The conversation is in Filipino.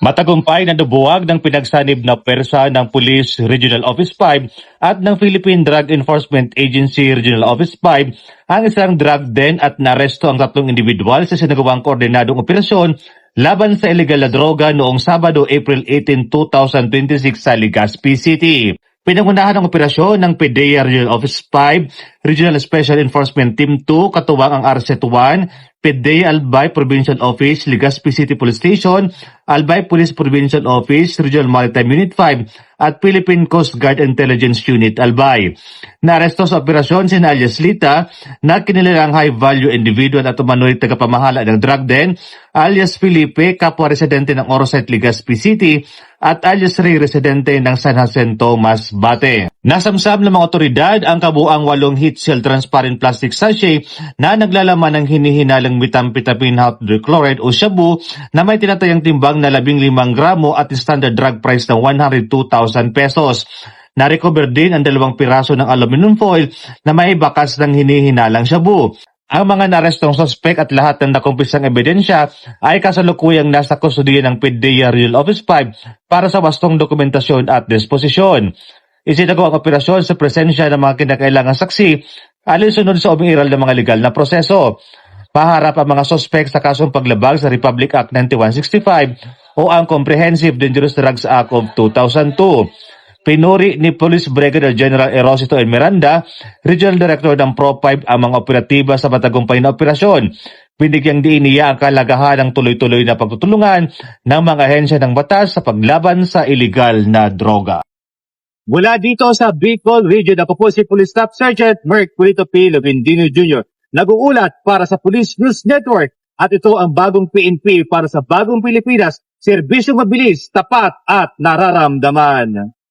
Matagumpay na nabuwag ng pinagsanib na pwersa ng Police Regional Office 5 at ng Philippine Drug Enforcement Agency Regional Office 5 ang isang drug den at naresto ang 3 individual sa sinagawang koordinadong operasyon laban sa illegal na droga noong Sabado, April 18, 2026 sa Legazpi City. Pinangunahan ang operasyon ng PDEA Regional Office 5, Regional Special Enforcement Team 2, katuwang ang RCET 1, PDEA Albay Provincial Office, Legazpi City Police Station, Albay Police Provincial Office, Regional Maritime Unit 5, at Philippine Coast Guard Intelligence Unit Albay. Naaresto sa operasyon si alias Lita na kinilalang high-value individual at umano'y tagapamahala ng drug den, alias Felipe, kapwa residente ng Orosite, Legazpi City, at alias Ray, residente ng San Jacinto, Masbate. Nasamsam ng mga otoridad ang kabuang 8 heat seal transparent plastic sachet na naglalaman ng hinihinalang methamphetamine hydrochloride o shabu na may tinatayang timbang na 15 gramo at standard drug price ng 102,000 pesos. Na-recover din ang 2 piraso ng aluminum foil na may bakas ng hinihinalang shabu. Ang mga narestong sospek at lahat ng nakumpisang ebidensya ay kasalukuyang nasa kustudiya ng PDEA Regional Office 5 para sa wastong dokumentasyon at disposisyon. Isinagawa ang operasyon sa presensya ng mga kinakailangang saksi alinsunod sa umiiral ng mga legal na proseso. Paharap ang mga sospek sa kasong paglabag sa Republic Act 9165 o ang Comprehensive Dangerous Drugs Act of 2002. Pinuri ni Police Brigadier General Erosito N. Miranda, Regional Director ng Pro-5 ang mga operatiba sa matagumpay na operasyon. Binigyang diin niya ang kalagahan ng tuloy-tuloy na pagtutulungan ng mga ahensya ng batas sa paglaban sa iligal na droga. Mula dito sa Bicol Region, ako po si Police Staff Sergeant Merc Pulito P. Lovendino Jr. Nag-uulat para sa Police News Network at ito ang bagong PNP para sa bagong Pilipinas, serbisyong mabilis, tapat at nararamdaman.